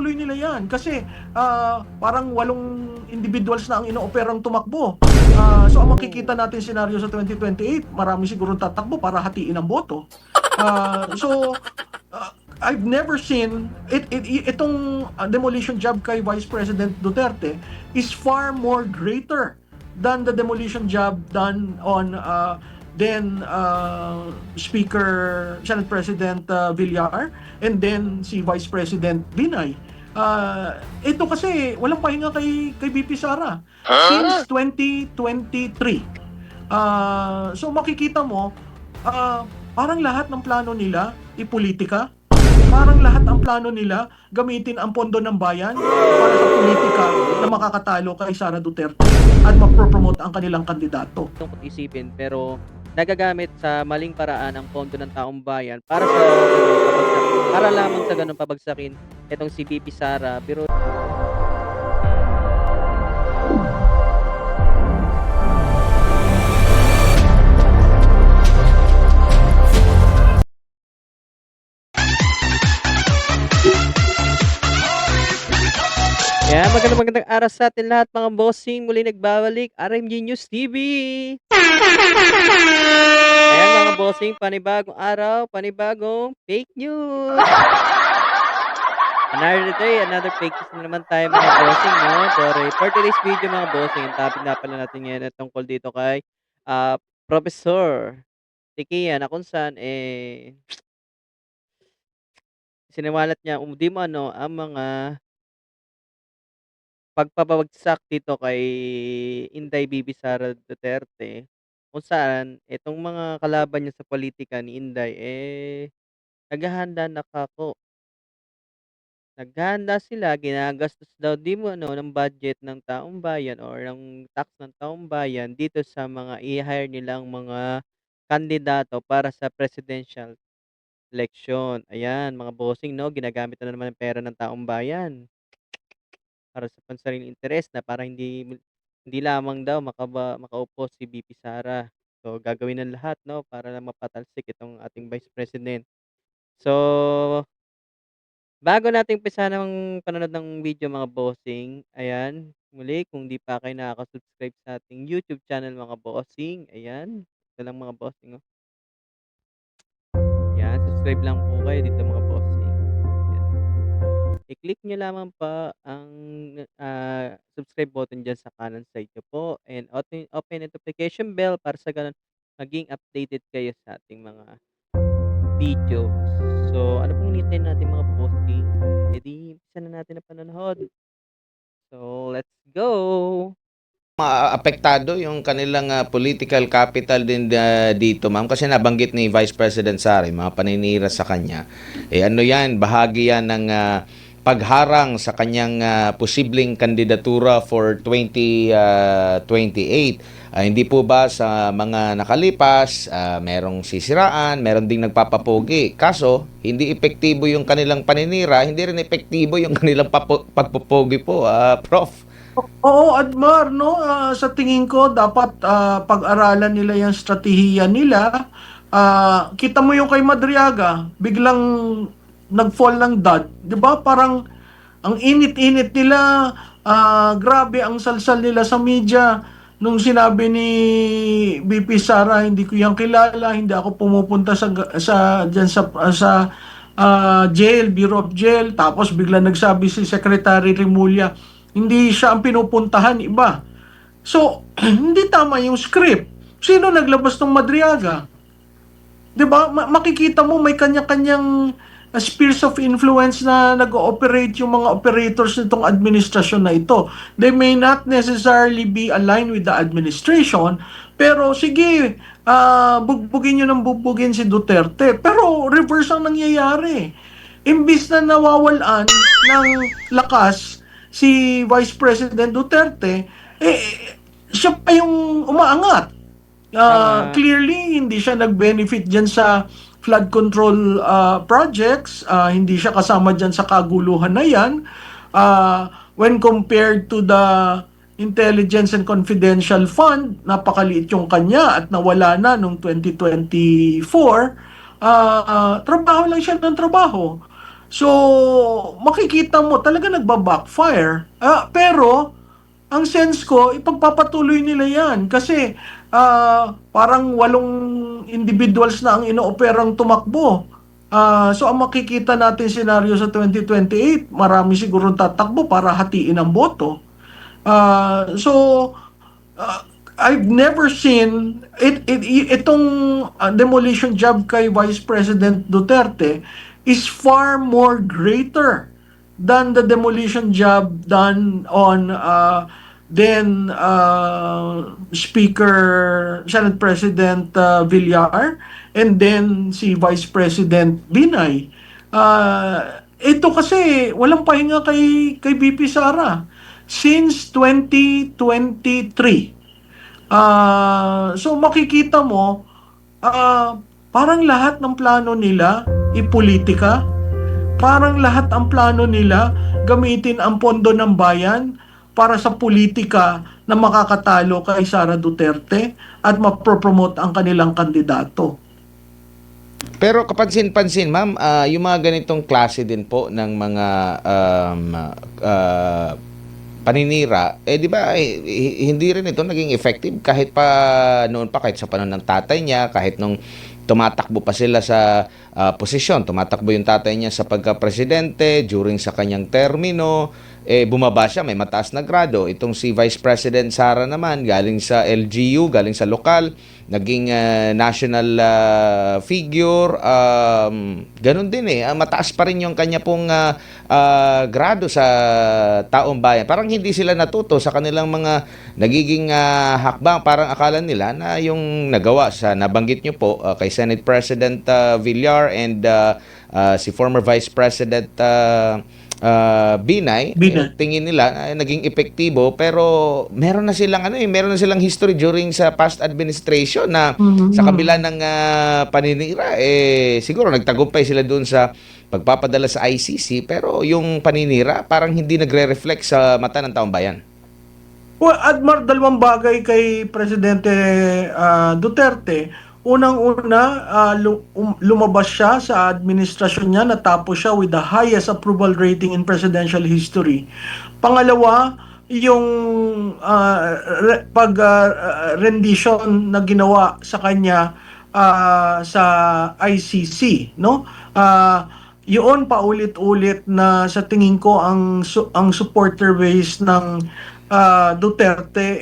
itutuloy nila yan kasi parang 8 individuals na ang inooperang tumakbo. So ang makikita natin senaryo sa 2028, marami siguro tatakbo para hatiin ang boto. I've never seen itong demolition job kay Vice President Duterte is far more greater than the demolition job done on then Speaker Senate President Villar and then si Vice President Binay. Ito kasi walang pahinga kay VP Sara since 2023. So makikita mo parang lahat ng plano nila ipolitika. Parang lahat ang plano nila gamitin ang pondo ng bayan para sa politika na makakatalo kay Sara Duterte at mapropromote ang kanilang kandidato. Tungkol isipin pero nagagamit sa maling paraan ang pondo ng taong bayan para lamang sa ganun pabagsakin itong si VP Sara. Pero magandang araw sa atin lahat mga bossing. Muli nagbabalik RMG News TV. Ayan mga bossing, panibagong araw, panibagong fake news. Another day, another fake news na naman tayo mga bossing, no? For today's video mga bossing, ang topic na pala natin ngayon ay tungkol dito kay Professor Tikia na kung saan siniwalat niya di mo ang mga pagpapabagsak dito kay Inday Bibi Sara Duterte, kung saan itong mga kalaban niya sa politika ni Inday, naghahanda na kako. Naghahanda sila, ginagastos daw di mo ng budget ng taong bayan or ng tax ng taong bayan dito sa mga i-hire nilang mga kandidato para sa presidential election. Ayan, mga bossing, no, ginagamit na naman ang pera ng taong bayan para sa pansariling interes na para hindi lamang daw makaupo si VP Sara. So, gagawin ng lahat, no, para lang mapatalsik itong ating Vice President. So, bago natin umpisa ng panonood ng video mga bossing, ayan, muli kung di pa kayo nakaka-subscribe sa ating YouTube channel mga bossing, ayan, ito lang mga bossing, oh. Ayan, subscribe lang po kayo dito mga bossing. I-click nyo lamang pa ang subscribe button dyan sa kanan side nyo po and open notification bell para sa ganun maging updated kayo sa ating mga videos. So, ano pong hinihintay natin mga bossing? Edi, umpisa na natin ang panonood. So, let's go! Apektado yung kanilang political capital din dito, ma'am, kasi nabanggit ni Vice President Sara mga paninira sa kanya. Ano yan, bahagi yan ng pagharang sa kanyang posibleng kandidatura for 2028. Hindi po ba sa mga nakalipas, merong sisiraan, meron ding nagpapapogi. Kaso, hindi epektibo yung kanilang paninira, hindi rin epektibo yung kanilang pagpupogi po, Prof. Oo, Admar, no? Sa tingin ko, dapat pag-aralan nila yung strategiya nila. Kita mo yung kay Madriaga, biglang nag-fall ng dud. Di ba? Parang ang init-init nila, grabe ang salsal nila sa media. Nung sinabi ni VP Sara, hindi ko yan kilala, hindi ako pumupunta dyan sa jail, Bureau of Jail. Tapos bigla nagsabi si Secretary Remulla, hindi siya ang pinupuntahan, iba. So, hindi tama yung script. Sino naglabas ng Madriaga? 'Di ba? Makikita mo may kanya-kanyang spheres of influence na nag-ooperate yung mga operators nitong administrasyon na ito. They may not necessarily be aligned with the administration, pero sige, bugbugin nyo ng bugbugin si Duterte. Pero reverse ang nangyayari. Imbis na nawawalan ng lakas si Vice President Duterte, siya pa yung umaangat. Clearly, hindi siya nag-benefit dyan sa flood control projects. Hindi siya kasama dyan sa kaguluhan na yan. When compared to the Intelligence and Confidential Fund, napakaliit yung kanya at nawala na noong 2024. Trabaho lang siya ng trabaho. So, makikita mo talaga nagba-backfire. Pero, ang sense ko, ipagpapatuloy nila yan. Kasi, parang 8 individuals na ang inooperang tumakbo. So, ang makikita natin senaryo sa 2028, marami siguro tatakbo para hatiin ang boto. So, I've never seen itong demolition job kay Vice President Duterte is far more greater than the demolition job done on Speaker Senate President Villar and then si Vice President Binay. Ito kasi walang pahinga kay BP Sara since 2023. So makikita mo, parang lahat ng plano nila ipolitika, parang lahat ang plano nila gamitin ang pondo ng bayan para sa politika na makakatalo kay Sara Duterte at mapropromote ang kanilang kandidato. Pero kapansin-pansin, ma'am, yung mga ganitong klase din po ng mga paninira, di ba, hindi rin ito naging effective kahit pa noon pa, kahit sa panahon ng tatay niya, kahit nung tumatakbo pa sila sa posisyon, tumatakbo yung tatay niya sa pagka-presidente, during sa kanyang termino, bumaba siya, may mataas na grado. Itong si Vice President Sara naman, galing sa LGU, galing sa lokal, naging national figure, ganun din mataas pa rin yung kanya pong grado sa taong bayan. Parang hindi sila natuto sa kanilang mga nagiging hakbang. Parang akala nila na yung nagawa sa nabanggit nyo po kay Senate President Villar and si former Vice President Binay, tingin nila naging epektibo, pero meron na silang history during sa past administration na sa kabila ng paninira, siguro nagtagumpay sila doon sa pagpapadala sa ICC, pero yung paninira parang hindi nagre-reflect sa mata ng taong bayan. Well, Admar, dalawang bagay kay Presidente Duterte. Unang-una, lumabas siya sa administrasyon niya, natapos siya with the highest approval rating in presidential history. Pangalawa, yung rendition na ginawa sa kanya sa ICC, no? Yun paulit-ulit na sa tingin ko ang supporter base ng Duterte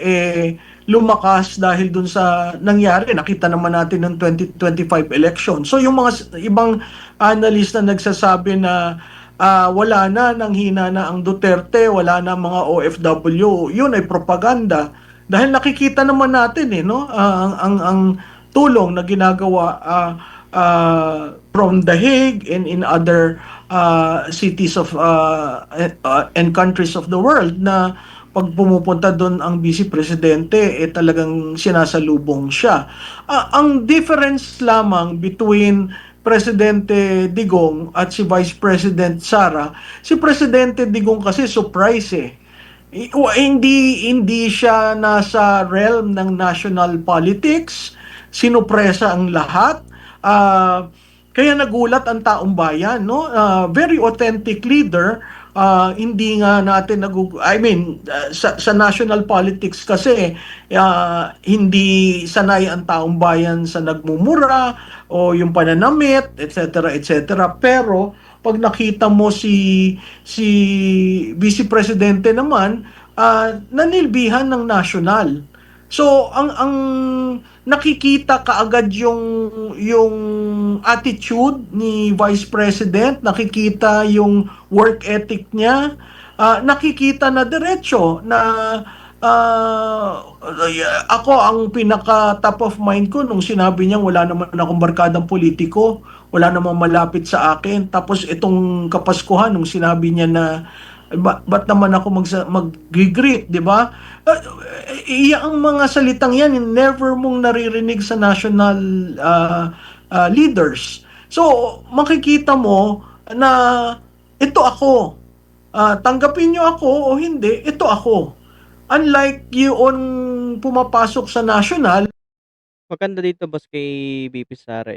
lumakas dahil dun sa nangyari. Nakita naman natin ng 2025 election. So yung mga ibang analyst na nagsasabi na wala na, nanghina na ang Duterte, wala na mga OFW, yun ay propaganda. Dahil nakikita naman natin no, ang tulong na ginagawa from The Hague and in other cities of and countries of the world na pag pumupunta doon ang Vice Presidente, talagang sinasalubong siya. Ang difference lamang between Presidente Digong at si Vice President Sara, si Presidente Digong kasi surprise hindi siya nasa realm ng national politics, sinupresa ang lahat. Kaya nagulat ang taong bayan, no? Very authentic leader. Hindi nga natin sa national politics kasi hindi sanay ang taong bayan sa nagmumura o yung pananamit, etc. etc. Pero pag nakita mo si Vice Presidente naman, nanilbihan ng national. So ang nakikita kaagad yung attitude ni Vice President, nakikita yung work ethic niya, nakikita na diretso na ako ang pinaka top of mind ko nung sinabi niya wala naman akong barkadang politiko, wala namang malapit sa akin. Tapos itong Kapaskuhan nung sinabi niya na ba't naman ako mag-greet, di ba? Ang mga salitang yan, never mong naririnig sa national leaders. So, makikita mo na ito ako. Tanggapin nyo ako o hindi, ito ako. Unlike yung pumapasok sa national, Maganda dito boss kay VP Sara,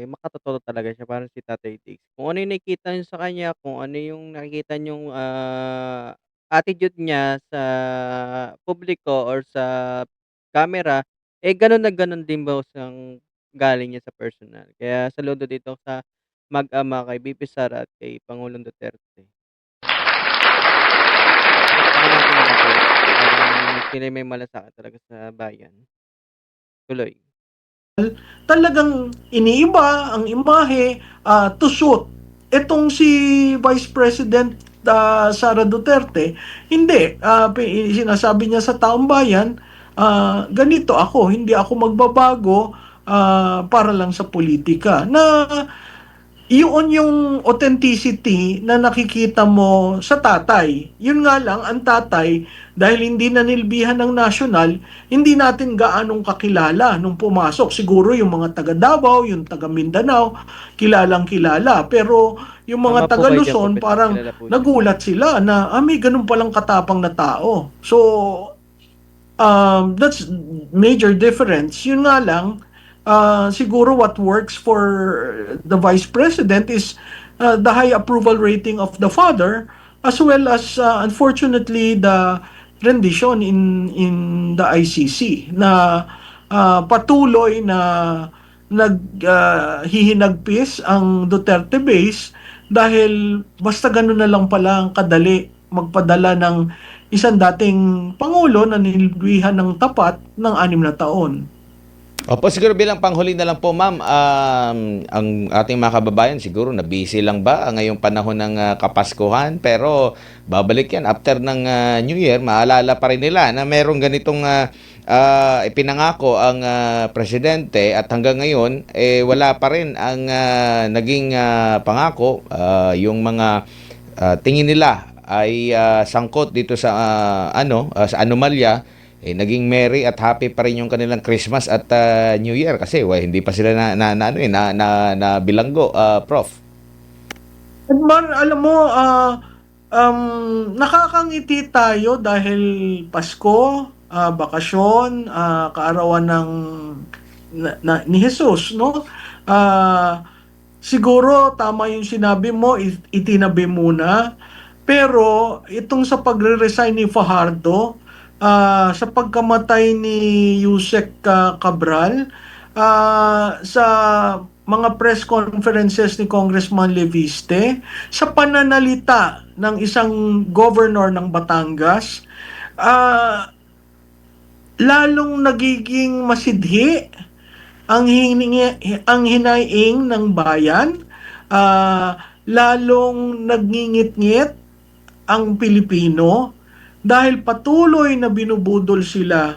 makatotoo talaga siya parang si Tatay Diggs. Kung ano yung nakikita niyo sa kanya, kung ano yung nakikita niyong, attitude niya sa publiko or sa camera, gano'n na gano'n din boss ang galing niya sa personal. Kaya saludo dito sa mag-ama kay VP Sara at kay Pangulong Duterte. Palakpakan natin mga boss, talagang sila may malasakit talaga sa bayan. Tuloy. Talagang iniiba ang imahe to suit. Etong si Vice President Sara Duterte, hindi. Sinasabi niya sa taong bayan, ganito ako, hindi ako magbabago para lang sa politika. Na yun yung authenticity na nakikita mo sa tatay. Yun nga lang, ang tatay, dahil hindi nanilbihan ng nasyonal, hindi natin gaanong kakilala nung pumasok. Siguro yung mga taga Davao, yung taga Mindanao, kilalang kilala. Pero yung mga Tama po taga kayo diyan, Luzon, Propet, parang kilala po siya. nagulat sila na may ganun palang katapang na tao. So, that's major difference. Yun nga lang, siguro what works for the vice president is the high approval rating of the father, as well as unfortunately the rendition in the ICC na patuloy na hihinagpis ang Duterte base dahil basta ganun na lang pala ang kadali magpadala ng isang dating pangulo na nilbihan ng tapat ng 6 na taon. Opo, siguro bilang panghuli na lang po, ma'am, ang ating mga kababayan siguro na busy lang ba ngayong panahon ng Kapaskuhan, pero babalik yan after ng New Year, maalala pa rin nila na merong ganitong ipinangako ang presidente at hanggang ngayon wala pa rin ang naging pangako, yung mga tingin nila ay sangkot dito sa sa anomalya, naging merry at happy pa rin yung kanilang Christmas at New Year kasi hindi pa sila na bilanggo, Prof. Edmar, alam mo, nakakangiti tayo dahil Pasko, bakasyon, kaarawan ng ni Jesus, no? Siguro tama yung sinabi mo, itinabi muna. Pero itong sa pagre-resign ni Fajardo, sa pagkamatay ni Yusek Cabral, sa mga press conferences ni Congressman Leviste, sa pananalita ng isang governor ng Batangas, lalong nagiging masidhi ang hinaing ng bayan, lalong nagngingit-ngit ang Pilipino dahil patuloy na binubudol sila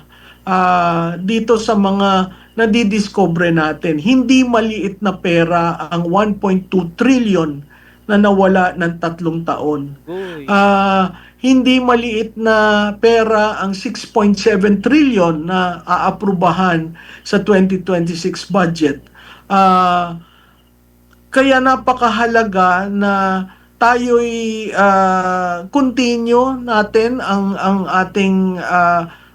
dito sa mga nadidiscover natin. Hindi maliit na pera ang 1.2 trillion na nawala ng 3 taon. Uy. Hindi maliit na pera ang 6.7 trillion na aaprubahan sa 2026 budget. Kaya napakahalaga na tayo'y continue natin ang ating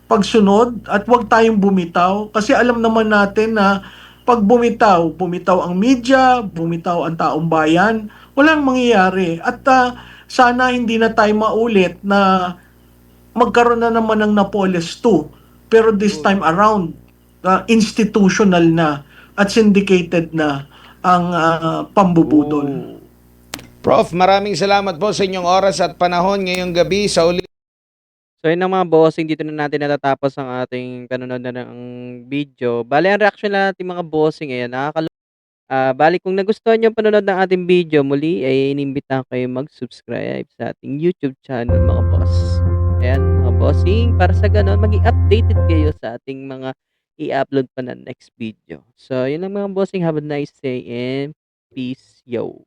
pagsunod at huwag tayong bumitaw kasi alam naman natin na pag bumitaw ang media, bumitaw ang taong bayan, walang mangyayari. At sana hindi na tayo maulit na magkaroon na naman ng Napoles 2. Pero this time around, institutional na at syndicated na ang pambubudol. Prof, maraming salamat po sa inyong oras at panahon ngayong gabi sa uli. So yun ang mga bossing, dito na natin natatapos ang ating panonood na ng video. Bale, ang reaction na natin mga bossing, ayan, bale kung nagustuhan niyo ang panonood ng ating video, muli ay inimbitahan kayo mag-subscribe sa ating YouTube channel mga boss. Ayan mga bossing, para sa ganon, maging updated kayo sa ating mga i-upload pa na next video. So yun lang mga bossing, have a nice day and peace, yo!